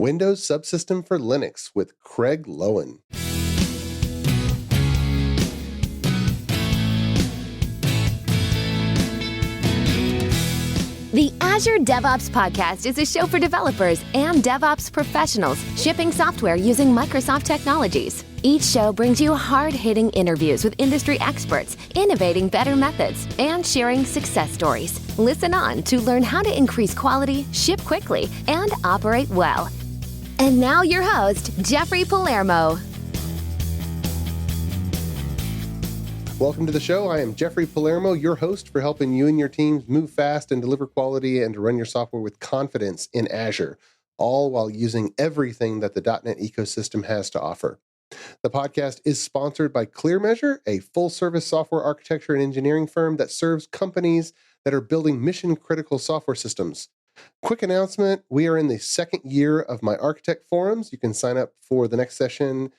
Windows Subsystem for Linux with Craig Loewen. The Azure DevOps Podcast is a show for developers and DevOps professionals shipping software using Microsoft technologies. Each show brings you hard-hitting interviews with industry experts, innovating better methods, and sharing success stories. Listen on to learn how to increase quality, ship quickly, and operate well. And now your host, Jeffrey Palermo. Welcome to the show. I am Jeffrey Palermo, your host for helping you and your teams move fast and deliver quality and to run your software with confidence in Azure, all while using everything that the .NET ecosystem has to offer. The podcast is sponsored by ClearMeasure, a full-service software architecture and engineering firm that serves companies that are building mission-critical software systems. Quick announcement, we are in the second year of my architect forums. You can sign up for the next session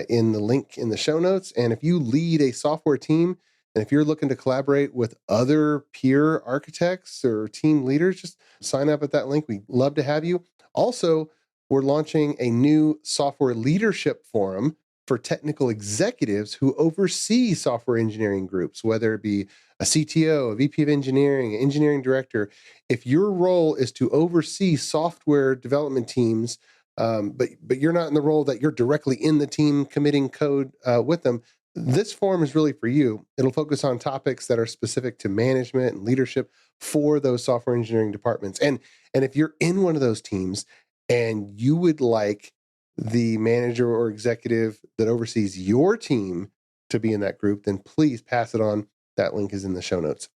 in the link in the show notes. And if you lead a software team, and if you're looking to collaborate with other peer architects or team leaders, just sign up at that link. We'd love to have you. Also, we're launching a new software leadership forum for technical executives who oversee software engineering groups, whether it be a CTO, a VP of engineering, an engineering director. If your role is to oversee software development teams, but you're not in the role that you're directly in the team committing code with them, this forum is really for you. It'll focus on topics that are specific to management and leadership for those software engineering departments. And if you're in one of those teams and you would like the manager or executive that oversees your team to be in that group, then please pass it on. That link is in the show notes.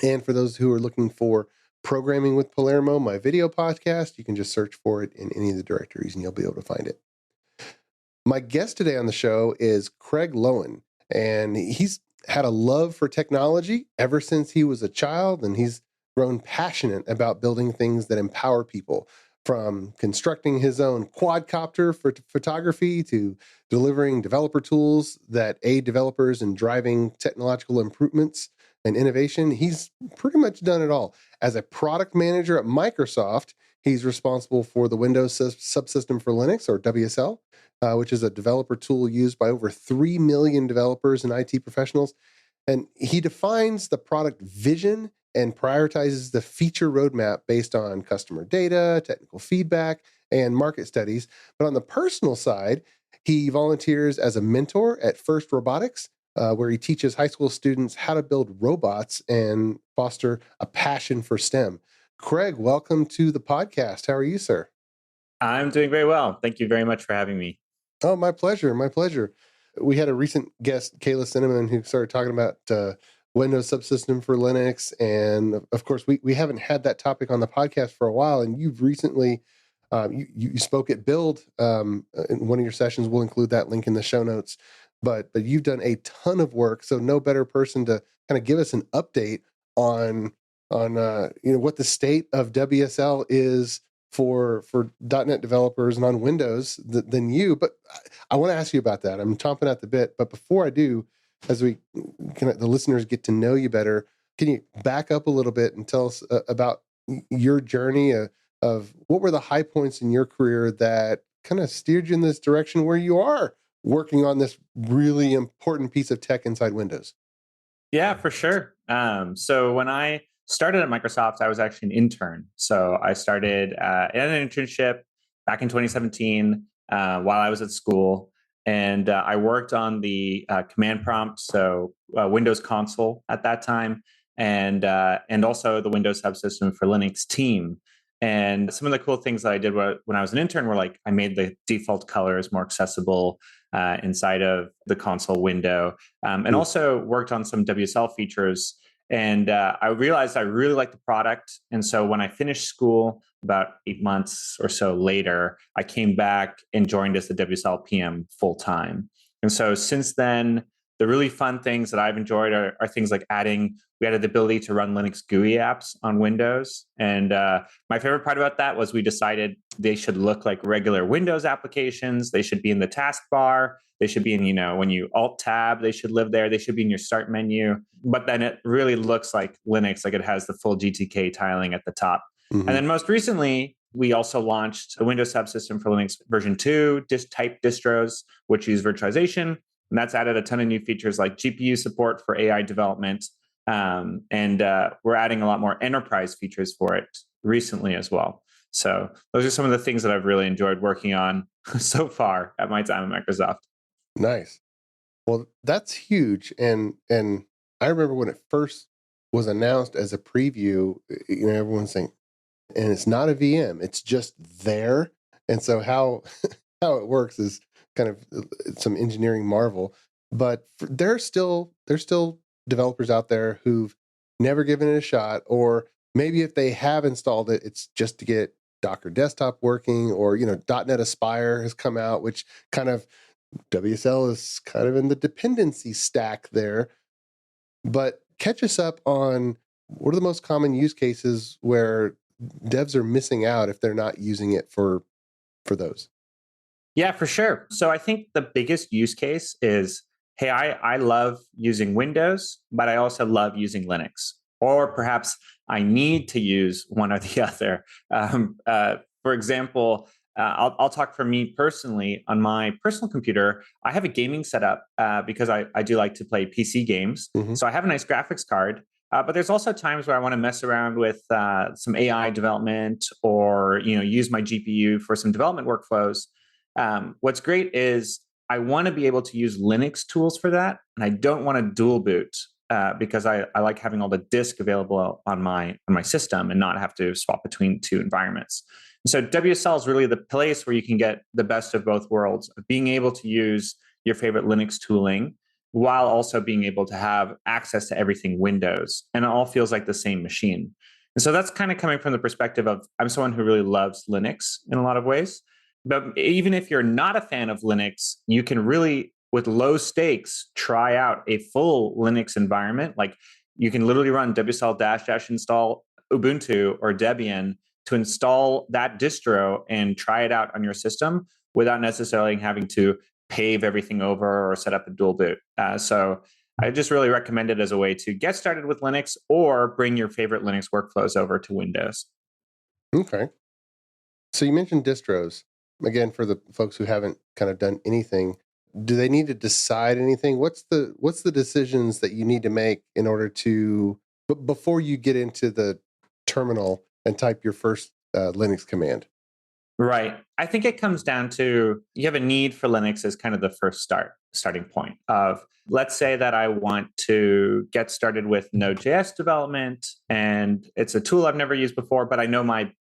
And for those who are looking for Programming with Palermo, my video podcast, you can just search for it in any of the directories and you'll be able to find it. My guest today on the show is Craig Loewen, and he's had a love for technology ever since he was a child, and he's grown passionate about building things that empower people, from constructing his own quadcopter for photography to delivering developer tools that aid developers in driving technological improvements and innovation. He's pretty much done it all. As a product manager at Microsoft, he's responsible for the Windows Subsystem for Linux, or WSL, which is a developer tool used by over 3 million developers and IT professionals. And he defines the product vision and prioritizes the feature roadmap based on customer data, technical feedback, and market studies. But on the personal side, he volunteers as a mentor at First Robotics, where he teaches high school students how to build robots and foster a passion for STEM. Craig, welcome to the podcast. How are you, sir? I'm doing very well. Thank you very much for having me. Oh, my pleasure. My pleasure. We had a recent guest, Kayla Cinnamon, who started talking about Windows Subsystem for Linux. And of course, we haven't had that topic on the podcast for a while. And you've recently, you spoke at Build in one of your sessions. We'll include that link in the show notes. But you've done a ton of work. So no better person to kind of give us an update on what the state of WSL is for .NET developers and on Windows than you. But I want to ask you about that. I'm chomping at the bit. But before I do, as the listeners get to know you better, can you back up a little bit and tell us about your journey of what were the high points in your career that kind of steered you in this direction where you are working on this really important piece of tech inside Windows? Yeah, for sure. So when I started at Microsoft, I was actually an intern. So I started in an internship back in 2017 while I was at school. And I worked on the command prompt, so Windows console at that time, and also the Windows Subsystem for Linux team. And some of the cool things that I did when I was an intern were like I made the default colors more accessible inside of the console window, and also worked on some WSL features. And I realized I really liked the product. And so when I finished school, about 8 months or so later, I came back and joined as the WSL PM full time. And so since then, the really fun things that I've enjoyed are things like we added the ability to run Linux GUI apps on Windows. And my favorite part about that was we decided they should look like regular Windows applications. They should be in the taskbar. They should be in, when you Alt Tab, they should live there. They should be in your start menu. But then it really looks like Linux, like it has the full GTK tiling at the top. Mm-hmm. And then most recently, We also launched the Windows Subsystem for Linux version 2, type distros, which use virtualization. And that's added a ton of new features like GPU support for AI development. And we're adding a lot more enterprise features for it recently as well. So those are some of the things that I've really enjoyed working on so far at my time at Microsoft. Nice. Well, that's huge. And I remember when it first was announced as a preview, everyone's saying, and it's not a VM, it's just there. And so how how it works is kind of some engineering marvel. But there's still developers out there who've never given it a shot, or maybe if they have installed it, it's just to get Docker Desktop working, or .NET Aspire has come out, which kind of WSL is kind of in the dependency stack there. But catch us up on what are the most common use cases where devs are missing out if they're not using it for those. Yeah, for sure. So I think the biggest use case is, hey, I love using Windows, but I also love using Linux. Or perhaps I need to use one or the other. For example, I'll talk for me personally. On my personal computer, I have a gaming setup because I do like to play PC games. Mm-hmm. So I have a nice graphics card. But there's also times where I want to mess around with some AI development, or use my GPU for some development workflows. What's great is I want to be able to use Linux tools for that, and I don't want to dual boot because I like having all the disk available on my system and not have to swap between two environments. And so WSL is really the place where you can get the best of both worlds, of being able to use your favorite Linux tooling while also being able to have access to everything Windows. And it all feels like the same machine. And so that's kind of coming from the perspective of, I'm someone who really loves Linux in a lot of ways. But even if you're not a fan of Linux, you can really, with low stakes, try out a full Linux environment. Like you can literally run wsl - install Ubuntu or Debian to install that distro and try it out on your system without necessarily having to pave everything over or set up a dual boot. So I just really recommend it as a way to get started with Linux or bring your favorite Linux workflows over to Windows. Okay. So you mentioned distros. Again, for the folks who haven't kind of done anything, do they need to decide anything? What's the decisions that you need to make in order to, before you get into the terminal and type your first Linux command? Right. I think it comes down to, you have a need for Linux as kind of the first starting point of, let's say that I want to get started with Node.js development, and it's a tool I've never used before, but I know my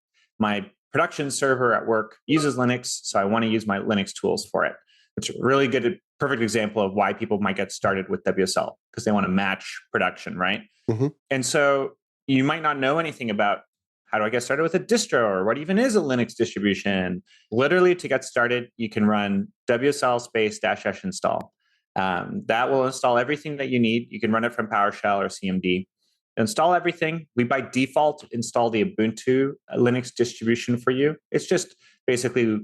production server at work uses Linux, so I want to use my Linux tools for it. Which is a really good, perfect example of why people might get started with WSL, because they want to match production, right? Mm-hmm. And so you might not know anything about, how do I get started with a distro, or what even is a Linux distribution? Literally, to get started, you can run WSL -- install. That will install everything that you need. You can run it from PowerShell or CMD. Install everything. We by default install the Ubuntu Linux distribution for you. It's just basically,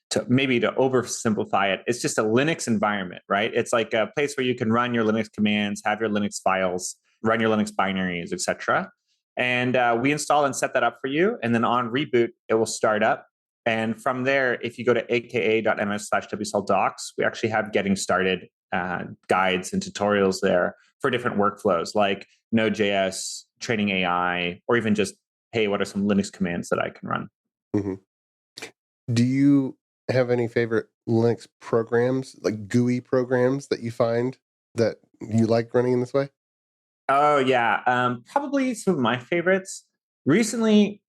to oversimplify it, it's just a Linux environment, right? It's like a place where you can run your Linux commands, have your Linux files, run your Linux binaries, etc. And we install and set that up for you. And then on reboot, it will start up. And from there, if you go to aka.ms/wsldocs, we actually have getting started guides and tutorials there for different workflows like Node.js, training AI, or even just, hey, what are some Linux commands that I can run? Mm-hmm. Do you have any favorite Linux programs, like GUI programs, that you find that you like running in this way? Oh, yeah. Probably some of my favorites. Recently,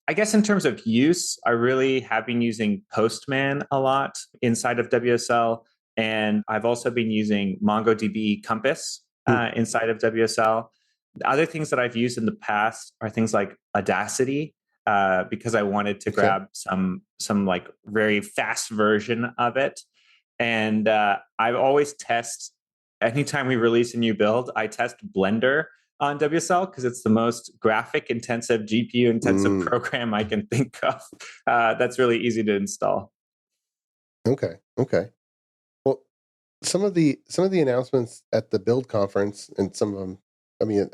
I guess in terms of use, I really have been using Postman a lot inside of WSL. And I've also been using MongoDB Compass inside of WSL. The other things that I've used in the past are things like Audacity, because I wanted to grab some like very fast version of it. And I've always test, anytime we release a new build, I test Blender on WSL because it's the most graphic intensive, GPU intensive program I can think of. That's really easy to install. Okay. Well, some of the announcements at the build conference, and some of them, I mean,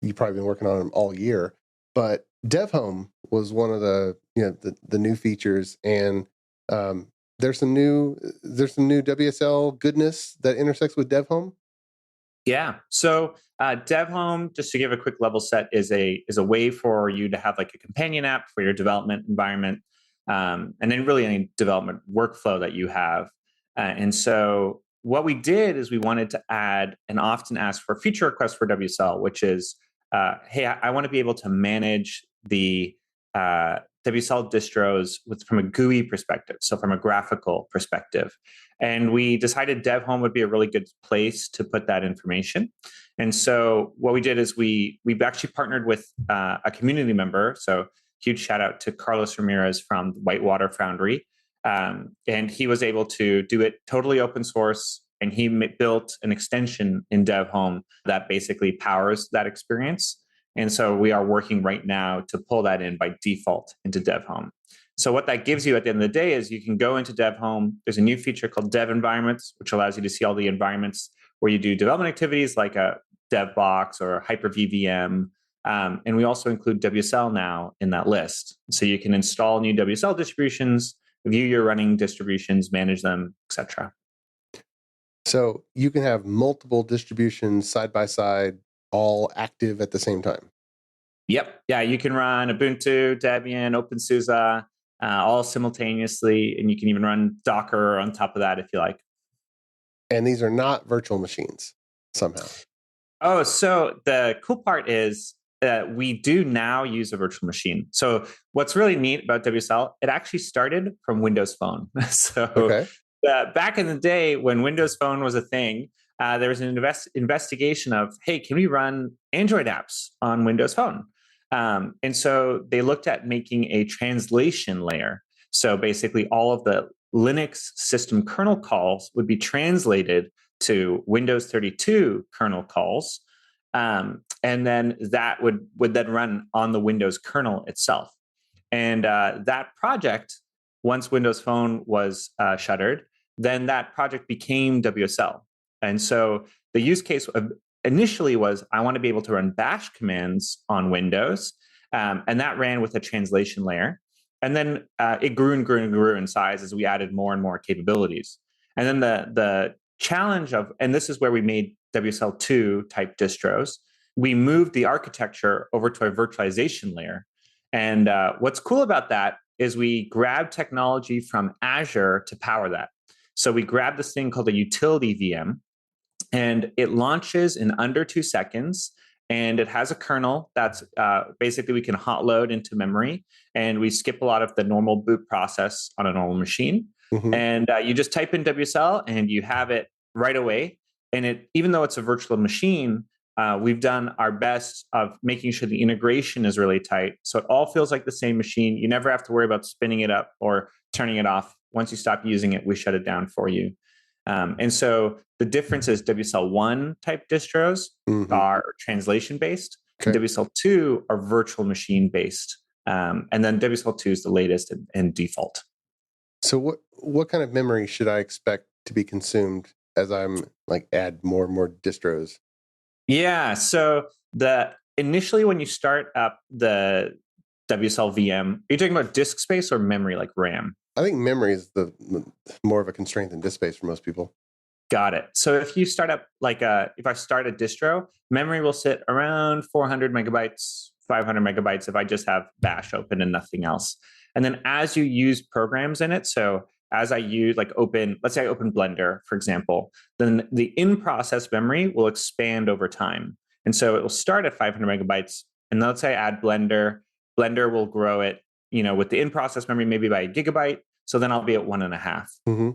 you've probably been working on them all year. but DevHome was one of the the new features, and there's some new WSL goodness that intersects with DevHome. Yeah. So DevHome, just to give a quick level set, is a way for you to have like a companion app for your development environment, and then really any development workflow that you have. And so what we did is we wanted to add and often ask for feature requests for WSL, which is, hey, I want to be able to manage the WSL distros from a GUI perspective, so from a graphical perspective. And we decided DevHome would be a really good place to put that information. And so what we did is we've actually partnered with a community member. So huge shout out to Carlos Ramirez from Whitewater Foundry. And he was able to do it totally open source. And he built an extension in DevHome that basically powers that experience. And so we are working right now to pull that in by default into DevHome. So what that gives you at the end of the day is you can go into DevHome. There's a new feature called Dev Environments, which allows you to see all the environments where you do development activities like a DevBox or Hyper-V VM. And we also include WSL now in that list. So you can install new WSL distributions, view your running distributions, manage them, etc. So you can have multiple distributions side by side, all active at the same time. Yep. Yeah, you can run Ubuntu, Debian, OpenSUSE, all simultaneously, and you can even run Docker on top of that if you like. And these are not virtual machines somehow. Oh, so the cool part is that we do now use a virtual machine. So what's really neat about WSL, it actually started from Windows Phone. So back in the day when Windows Phone was a thing, there was an investigation of, hey, can we run Android apps on Windows Phone? And so they looked at making a translation layer. So basically all of the Linux system kernel calls would be translated to Windows 32 kernel calls. And then that would then run on the Windows kernel itself. And that project, once Windows Phone was shuttered, then that project became WSL. And so the use case initially was, I want to be able to run bash commands on Windows. And that ran with a translation layer. And then it grew and grew and grew in size as we added more and more capabilities. And then the challenge of, and this is where we made WSL2 type distros, we moved the architecture over to a virtualization layer. And what's cool about that is we grabbed technology from Azure to power that. So we grabbed this thing called a utility VM, and it launches in under 2 seconds. And it has a kernel that's basically we can hot load into memory, and we skip a lot of the normal boot process on a normal machine. Mm-hmm. And you just type in WSL and you have it right away. And it, even though it's a virtual machine, we've done our best of making sure the integration is really tight. So it all feels like the same machine. You never have to worry about spinning it up or turning it off. Once you stop using it, we shut it down for you. And so the difference is WSL1 type distros are translation based. Okay. WSL2 are virtual machine based. And then WSL2 is the latest and default. So what kind of memory should I expect to be consumed as I'm like add more and more distros? Yeah. So initially when you start up the WSL VM, are you talking about disk space or memory like RAM? I think memory is the more of a constraint than disk space for most people. Got it. So if you start up if I start a distro, memory will sit around 400 megabytes, 500 megabytes if I just have bash open and nothing else. And then as you use programs in it, so as I use let's say I open Blender, for example, then the in-process memory will expand over time. And so it will start at 500 megabytes. And let's say I add Blender will grow it, with the in-process memory, maybe by a gigabyte. So then I'll be at 1.5. Mm-hmm.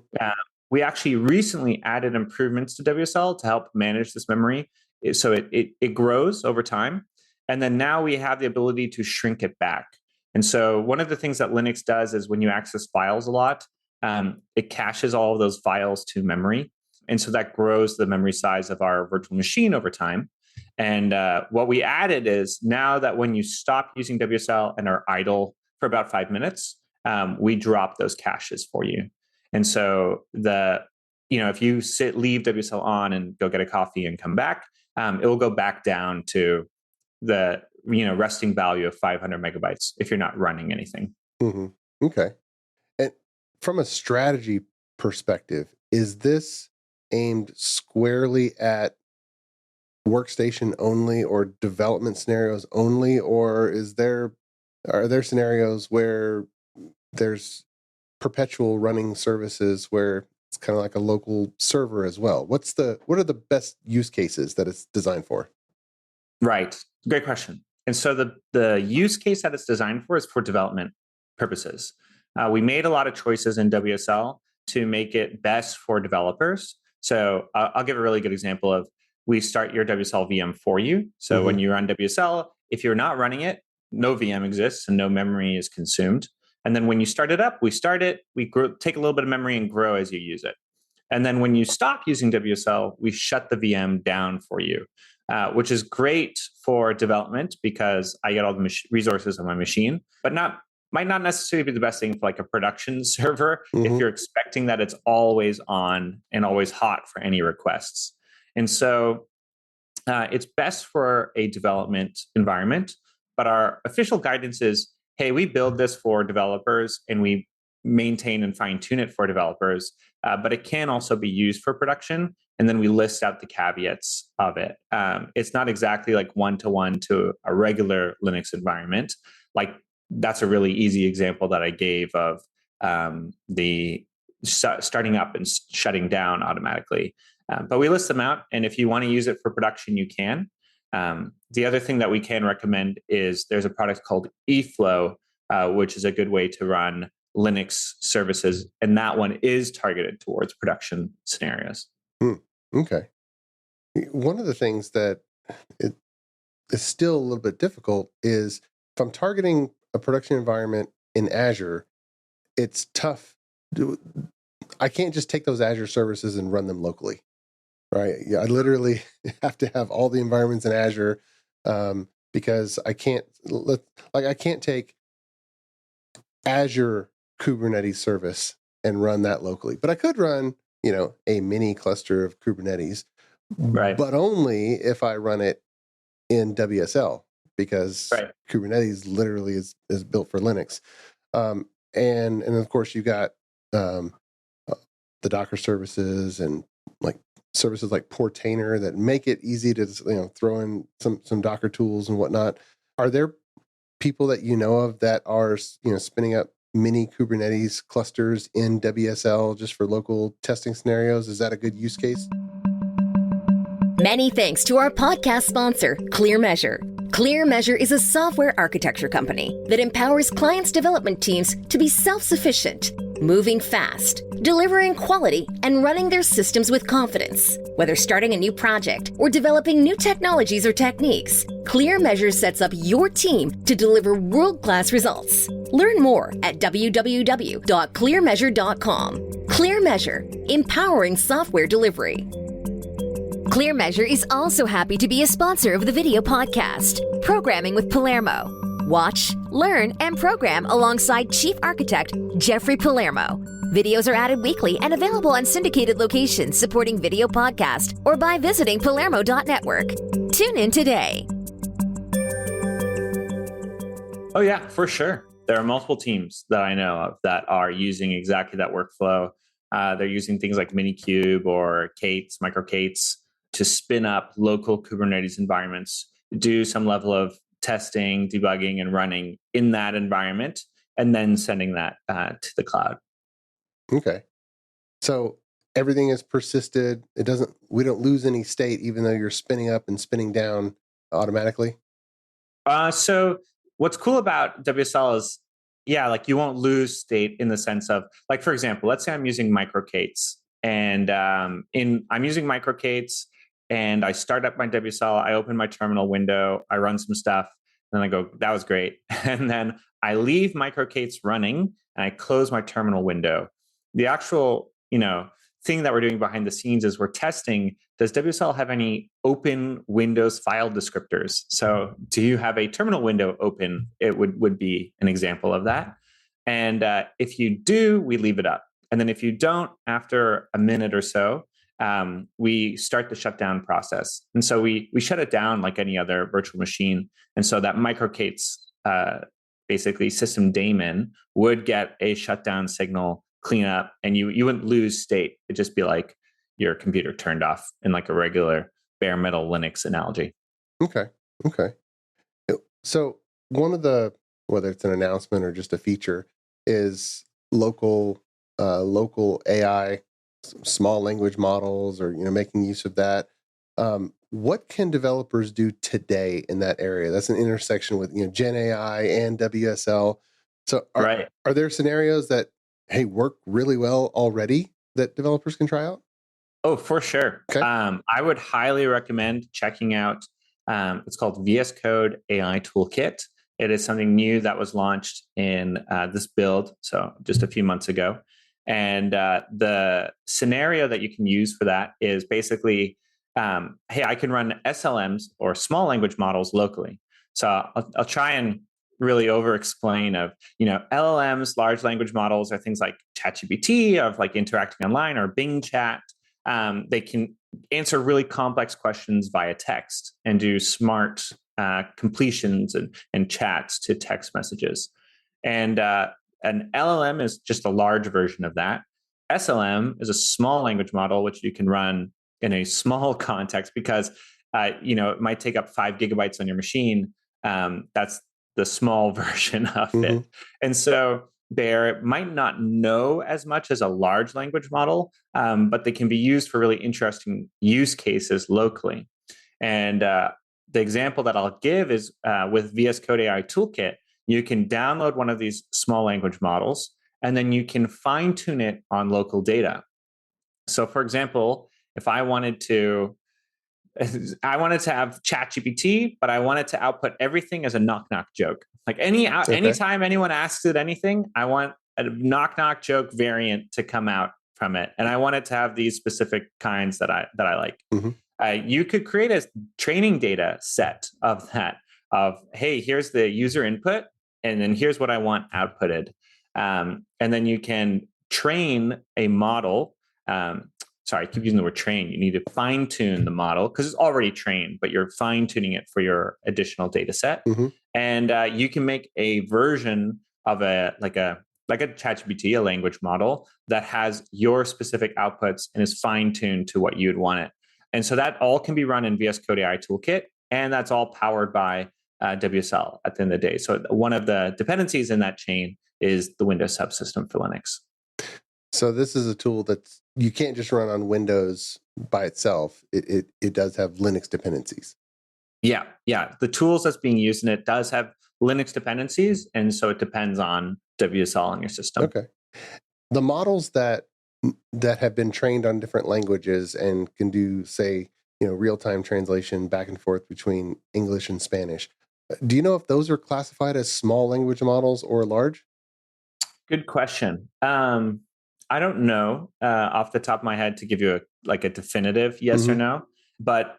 We actually recently added improvements to WSL to help manage this memory. So it grows over time. And then now we have the ability to shrink it back. And so one of the things that Linux does is when you access files a lot, it caches all of those files to memory. And so that grows the memory size of our virtual machine over time. And what we added is now that when you stop using WSL and are idle for about 5 minutes, we drop those caches for you. And so if you leave WSL on and go get a coffee and come back, it will go back down to the resting value of 500 megabytes if you're not running anything. Mm-hmm. Okay. And from a strategy perspective, is this aimed squarely at workstation only or development scenarios only, or are there scenarios where there's perpetual running services where it's kind of like a local server as well? What are the best use cases that it's designed for? Right. Great question. And so the use case that it's designed for is for development purposes. We made a lot of choices in WSL to make it best for developers. So I'll give a really good example of, we start your WSL VM for you. So when you run WSL, if you're not running it, no VM exists and no memory is consumed. And then when you start it up, we take a little bit of memory and grow as you use it. And then when you stop using WSL, we shut the VM down for you, which is great for development because I get all the resources on my machine, but might not necessarily be the best thing for like a production server if you're expecting that it's always on and always hot for any requests. And so it's best for a development environment, but our official guidance is, hey, we build this for developers and we maintain and fine tune it for developers, but it can also be used for production. And then we list out the caveats of it. It's not exactly like one-to-one to a regular Linux environment. Like that's a really easy example that I gave of the starting up and shutting down automatically. But we list them out, and if you want to use it for production, you can. The other thing that we can recommend is there's a product called eFlow, which is a good way to run Linux services, and that one is targeted towards production scenarios. Okay. One of the things that is still a little bit difficult is if I'm targeting a production environment in Azure, it's tough. I can't just take those Azure services and run them locally. Right. Yeah, I literally have to have all the environments in Azure because I can't take Azure Kubernetes service and run that locally. But I could run, a mini cluster of Kubernetes, right? But only if I run it in WSL because Kubernetes literally is built for Linux. And of course you got the Docker services and like services like Portainer that make it easy to throw in some Docker tools and whatnot. Are there people that you know of that are spinning up mini Kubernetes clusters in WSL just for local testing scenarios? Is that a good use case? Many thanks to our podcast sponsor, ClearMeasure. ClearMeasure is a software architecture company that empowers clients' development teams to be self-sufficient, moving fast, delivering quality, and running their systems with confidence. Whether starting a new project or developing new technologies or techniques, ClearMeasure sets up your team to deliver world-class results. Learn more at www.clearmeasure.com. ClearMeasure, empowering software delivery. ClearMeasure is also happy to be a sponsor of the video podcast, Programming with Palermo. Watch, learn, and program alongside Chief Architect Jeffrey Palermo. Videos are added weekly and available on syndicated locations supporting video podcast or by visiting palermo.network. Tune in today. Oh, yeah, for sure. There are multiple teams that I know of that are using exactly that workflow. They're using things like Minikube or K8s, micro K8s to spin up local Kubernetes environments, do some level of testing, debugging, and running in that environment, and then sending that to the cloud. Okay. So everything is persisted. We don't lose any state, even though you're spinning up and spinning down automatically. So what's cool about WSL is, like you won't lose state in the sense of, like, for example, let's say I'm using micro K8s and I'm using micro K8s and I start up my WSL, I open my terminal window, I run some stuff, and then I go, that was great. And then I leave micro K8s running and I close my terminal window. The actual, thing that we're doing behind the scenes is we're testing, does WSL have any open Windows file descriptors? So do you have a terminal window open? It would be an example of that. And if you do, we leave it up. And then if you don't, after a minute or so, we start the shutdown process. And so we shut it down like any other virtual machine. And so that microcates, basically system daemon would get a shutdown signal, clean up, and you wouldn't lose state. It'd just be like your computer turned off in like a regular bare metal Linux analogy. Okay. So one of the, whether it's an announcement or just a feature, is local AI, small language models, or making use of that. What can developers do today in that area? That's an intersection with Gen AI and WSL. So are there scenarios that work really well already that developers can try out? Oh, for sure. Okay. I would highly recommend checking out. It's called VS Code AI Toolkit. It is something new that was launched in this build, so just a few months ago. And the scenario that you can use for that is basically, hey, I can run SLMs or small language models locally. So I'll try and really over-explain of, LLMs, large language models, are things like ChatGPT, of like interacting online, or Bing Chat. They can answer really complex questions via text and do smart completions and chats to text messages. And an LLM is just a large version of that. SLM is a small language model, which you can run in a small context because, it might take up 5 gigabytes on your machine. That's the small version of it. And so they might not know as much as a large language model, but they can be used for really interesting use cases locally. And the example that I'll give is with VS Code AI Toolkit, you can download one of these small language models, and then you can fine tune it on local data. So for example, if I wanted to have ChatGPT, but I wanted to output everything as a knock-knock joke. Like anytime anyone asks it anything, I want a knock-knock joke variant to come out from it, and I want it to have these specific kinds that I like. You could create a training data set of that. Of, hey, here's the user input, and then here's what I want outputted, and then you can train a model. Sorry, I keep using the word train. You need to fine tune the model because it's already trained, but you're fine tuning it for your additional data set. And you can make a version of a ChatGPT, a language model that has your specific outputs and is fine tuned to what you'd want it. And so that all can be run in VS Code AI Toolkit, and that's all powered by WSL at the end of the day. So one of the dependencies in that chain is the Windows Subsystem for Linux. So this is a tool that you can't just run on Windows by itself. It does have Linux dependencies. Yeah. The tools that's being used in it does have Linux dependencies, and so it depends on WSL on your system. Okay. The models that have been trained on different languages and can do, say, real-time translation back and forth between English and Spanish. Do you know if those are classified as small language models or large? Good question. I don't know off the top of my head to give you a definitive yes or no. But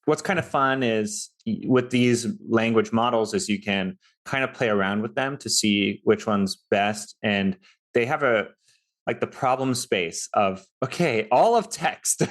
what's kind of fun is with these language models is you can kind of play around with them to see which one's best. And they have the problem space of, okay, all of text,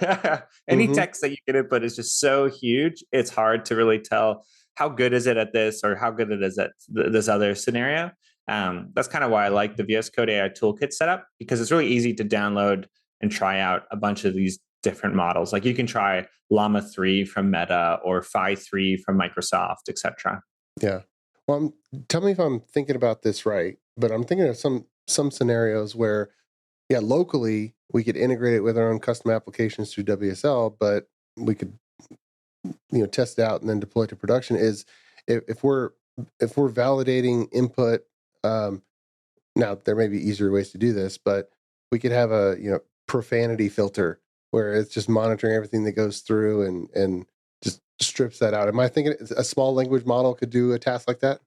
any text that you can input is just so huge. It's hard to really tell how good is it at this or how good it is at this other scenario. That's kind of why I like the VS Code AI Toolkit setup, because it's really easy to download and try out a bunch of these different models. Like you can try Llama 3 from Meta or Phi 3 from Microsoft, etc. Yeah. Well, tell me if I'm thinking about this right, but I'm thinking of some scenarios where, locally we could integrate it with our own custom applications through WSL, but we could, test it out and then deploy it to production. Is if we're validating input. Now there may be easier ways to do this, but we could have a profanity filter where it's just monitoring everything that goes through and just strips that out. Am I thinking a small language model could do a task like that?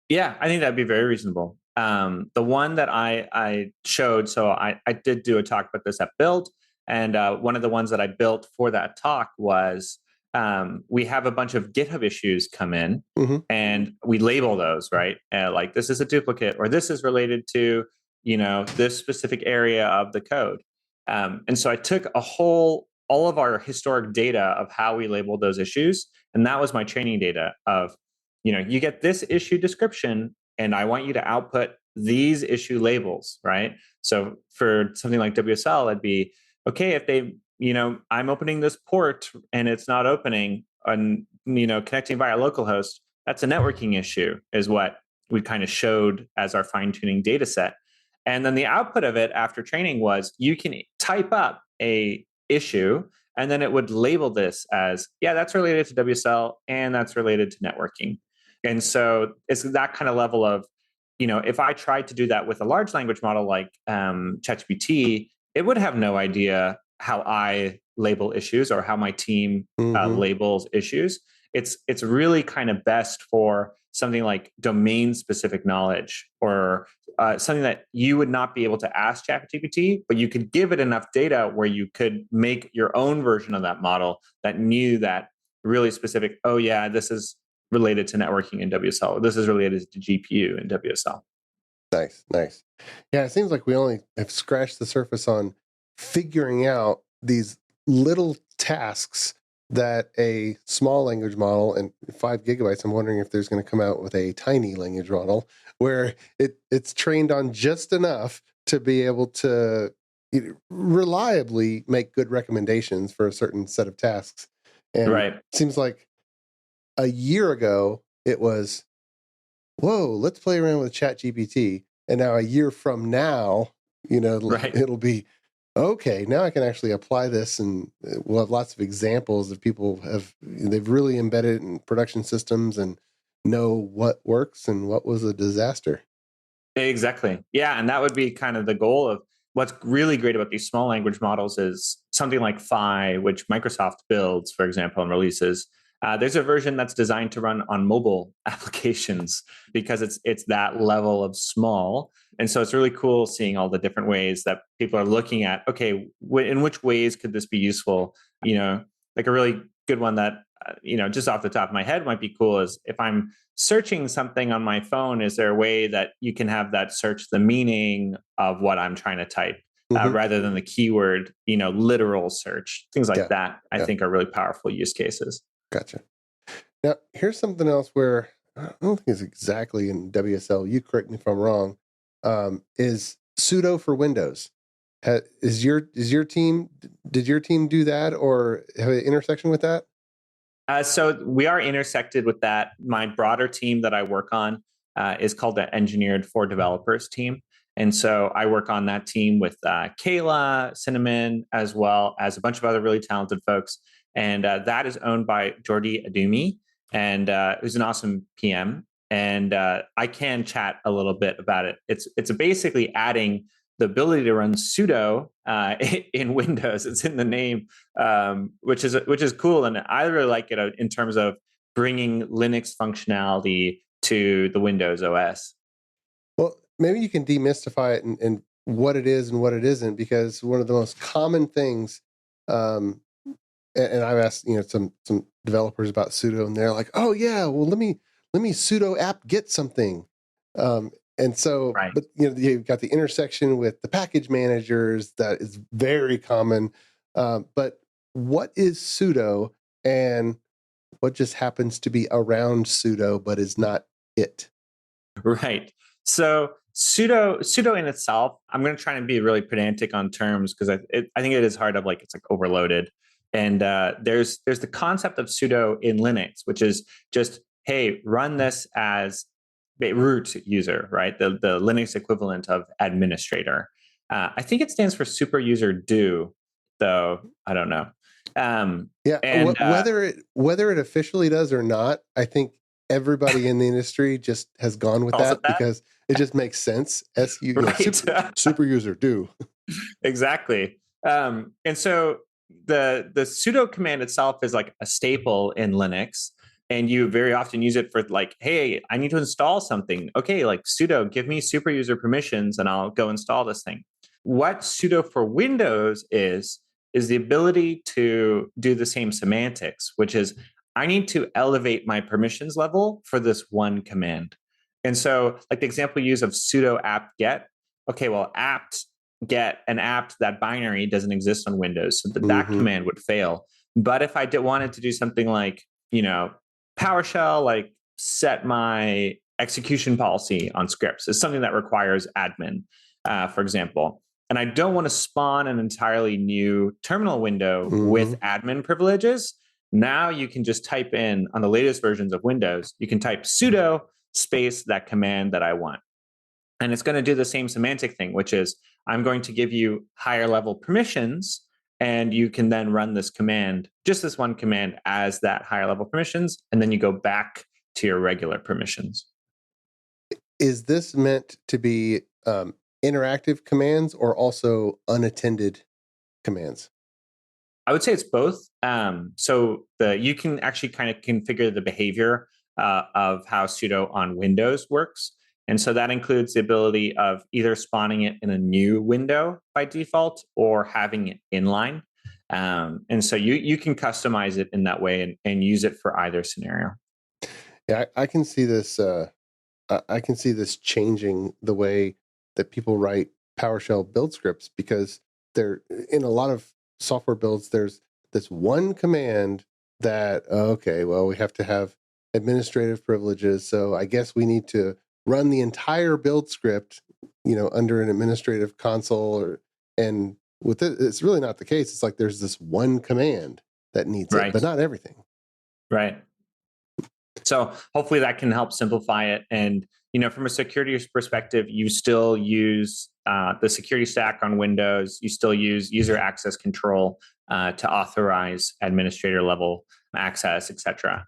Yeah, I think that'd be very reasonable. The one that I showed, so I did do a talk about this at Build, and one of the ones that I built for that talk was we have a bunch of GitHub issues come in, and we label those, right? Like this is a duplicate, or this is related to this specific area of the code. And so I took a whole all of our historic data of how we labeled those issues. And that was my training data of, you get this issue description and I want you to output these issue labels, right? So for something like WSL, it'd be, okay, if they, I'm opening this port and it's not opening and, connecting via localhost, that's a networking issue is what we kind of showed as our fine-tuning data set. And then the output of it after training was you can type up a issue and then it would label this as, yeah, that's related to WSL and that's related to networking. And so it's that kind of level of, if I tried to do that with a large language model like ChatGPT, it would have no idea how I label issues or how my team labels issues. It's really kind of best for something like domain-specific knowledge or something that you would not be able to ask ChatGPT, but you could give it enough data where you could make your own version of that model that knew that really specific, oh yeah, this is related to networking in WSL. This is related to GPU in WSL. Nice. Yeah, it seems like we only have scratched the surface on figuring out these little tasks that a small language model and 5 gigabytes, I'm wondering if there's going to come out with a tiny language model where it's trained on just enough to be able to reliably make good recommendations for a certain set of tasks. And right. It seems like a year ago, it was, whoa, let's play around with ChatGPT. And now a year from now, it'll be, okay, now I can actually apply this, and we'll have lots of examples of people they've really embedded it in production systems and know what works and what was a disaster. Exactly. Yeah. And that would be kind of the goal of what's really great about these small language models is something like Phi, which Microsoft builds, for example, and releases. There's a version that's designed to run on mobile applications because it's that level of small. And so it's really cool seeing all the different ways that people are looking at, okay, in which ways could this be useful? Like a really good one that, just off the top of my head might be cool is if I'm searching something on my phone, is there a way that you can have that search the meaning of what I'm trying to type rather than the keyword, literal search, things like that, I think are really powerful use cases. Gotcha. Now, here's something else where I don't think it's exactly in WSL. You correct me if I'm wrong. Is Sudo for Windows? Did your team do that or have an intersection with that? So we are intersected with that. My broader team that I work on is called the Engineered for Developers team. And so I work on that team with Kayla, Cinnamon, as well as a bunch of other really talented folks. And that is owned by Jordi Adumi, and who's an awesome PM. And I can chat a little bit about it. It's basically adding the ability to run sudo in Windows. It's in the name, which is cool. And I really like it in terms of bringing Linux functionality to the Windows OS. Well, maybe you can demystify it and what it is and what it isn't, because one of the most common things, and I've asked some developers about sudo, and they're like, "Oh yeah, well let me sudo apt get something," and so, right. But you've got the intersection with the package managers that is very common. But what is sudo, and what just happens to be around sudo but is not it? Right. So sudo in itself, I'm going to try and be really pedantic on terms because I think it is hard of it's like overloaded. And there's the concept of sudo in Linux, which is just, hey, run this as root user, right? The Linux equivalent of administrator. I think it stands for super user do, though I don't know. Whether it officially does or not, I think everybody in the industry just has gone with that because it just makes sense. Super user do. Exactly. And so the sudo command itself is like a staple in Linux, and you very often use it for hey, I need to install something. Okay, sudo, give me super user permissions and I'll go install this thing. What sudo for Windows is the ability to do the same semantics, which is I need to elevate my permissions level for this one command. And so the example you use of sudo apt get, okay, well, apt get an apt, that binary doesn't exist on Windows. So that Mm-hmm. command would fail. But if I wanted to do something like, PowerShell, like set my execution policy on scripts, is something that requires admin, for example. And I don't want to spawn an entirely new terminal window with admin privileges. Now you can just type in, on the latest versions of Windows, you can type sudo space that command that I want. And it's going to do the same semantic thing, which is I'm going to give you higher level permissions, and you can then run this command, just this one command, as that higher level permissions, and then you go back to your regular permissions. Is this meant to be interactive commands or also unattended commands? I would say it's both. So you can actually kind of configure the behavior of how sudo on Windows works. And so that includes the ability of either spawning it in a new window by default or having it inline. And so you can customize it in that way and use it for either scenario. Yeah, I can see this. I can see this changing the way that people write PowerShell build scripts, because there, in a lot of software builds, there's this one command that, okay, well, we have to have administrative privileges, so I guess we need to run the entire build script, under an administrative console, and with it, it's really not the case. It's like there's this one command that needs it, but not everything. Right. So hopefully that can help simplify it. And, from a security perspective, you still use the security stack on Windows. You still use user access control to authorize administrator level access, et cetera.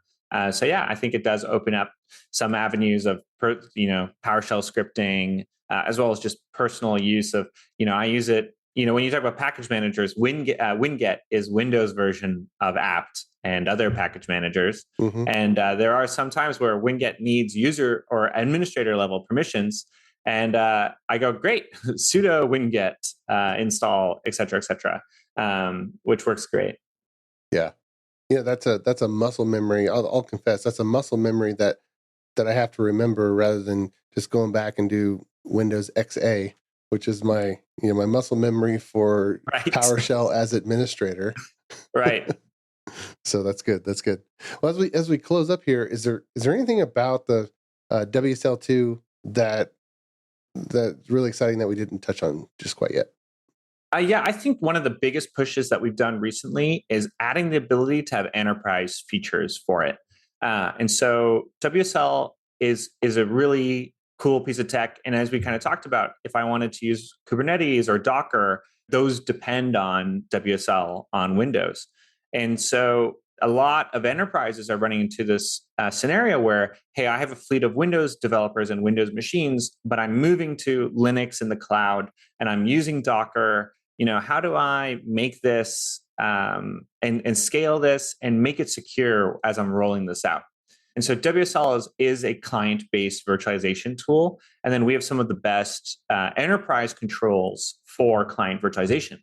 So yeah, I think it does open up some avenues of, PowerShell scripting, as well as just personal use of, I use it. When you talk about package managers, Winget is Windows version of apt and other package managers. Mm-hmm. And there are some times where Winget needs user or administrator level permissions. And I go, great, sudo winget install, et cetera, which works great. Yeah. That's a muscle memory. I'll confess, that's a muscle memory that I have to remember, rather than just going back and do Windows XA, which is my my muscle memory for PowerShell as administrator. Right. So that's good. That's good. Well, as we close up here, is there anything about the WSL2 that's really exciting that we didn't touch on just quite yet? Yeah, I think one of the biggest pushes that we've done recently is adding the ability to have enterprise features for it. And so WSL is a really cool piece of tech. And as we kind of talked about, if I wanted to use Kubernetes or Docker, those depend on WSL on Windows. And so a lot of enterprises are running into this scenario where, hey, I have a fleet of Windows developers and Windows machines, but I'm moving to Linux in the cloud and I'm using Docker. How do I make this and scale this and make it secure as I'm rolling this out? And so WSL is a client-based virtualization tool. And then we have some of the best enterprise controls for client virtualization.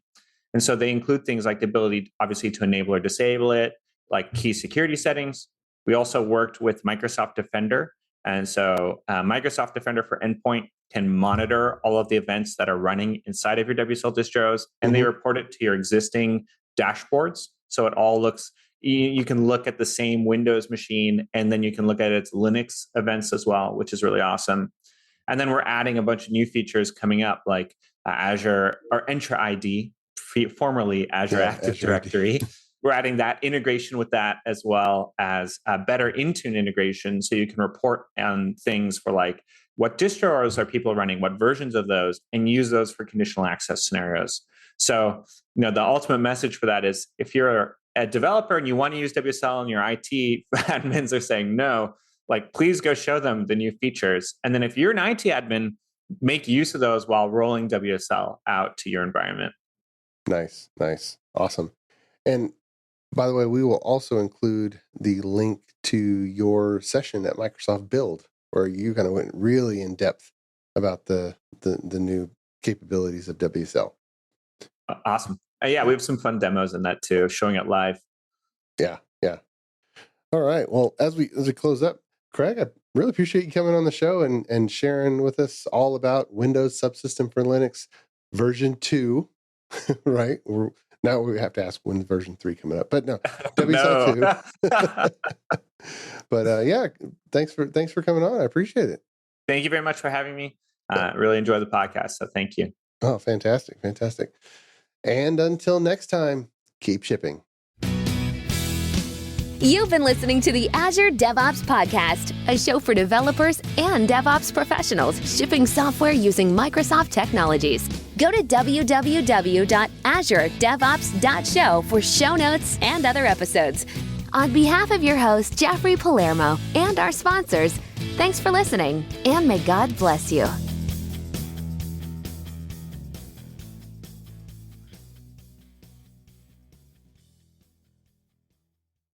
And so they include things like the ability, obviously, to enable or disable it, like key security settings. We also worked with Microsoft Defender. And so Microsoft Defender for Endpoint can monitor all of the events that are running inside of your WSL distros, and they report it to your existing dashboards. So it all looks, you can look at the same Windows machine, and then you can look at its Linux events as well, which is really awesome. And then we're adding a bunch of new features coming up, like Azure or Entra ID, formerly Azure Active Directory. We're adding that integration with that, as well as better Intune integration, so you can report on things for like what distros are people running, what versions of those, and use those for conditional access scenarios. So, the ultimate message for that is, if you're a developer and you want to use WSL and your IT admins are saying no, like, please go show them the new features. And then if you're an IT admin, make use of those while rolling WSL out to your environment. Nice. Awesome. And by the way, we will also include the link to your session at Microsoft Build, where you kind of went really in depth about the new capabilities of WSL. Awesome. Yeah, we have some fun demos in that too, showing it live. Yeah. All right. Well, as we close up, Craig, I really appreciate you coming on the show and sharing with us all about Windows Subsystem for Linux. version 2, right? Now we have to ask when's version 3 coming up. But no, No. 2. But yeah, thanks for coming on. I appreciate it. Thank you very much for having me. Really enjoy the podcast. So thank you. Oh, fantastic. And until next time, keep shipping. You've been listening to the Azure DevOps Podcast, a show for developers and DevOps professionals shipping software using Microsoft technologies. Go to www.azuredevops.show for show notes and other episodes. On behalf of your host, Jeffrey Palermo, and our sponsors, thanks for listening, and may God bless you.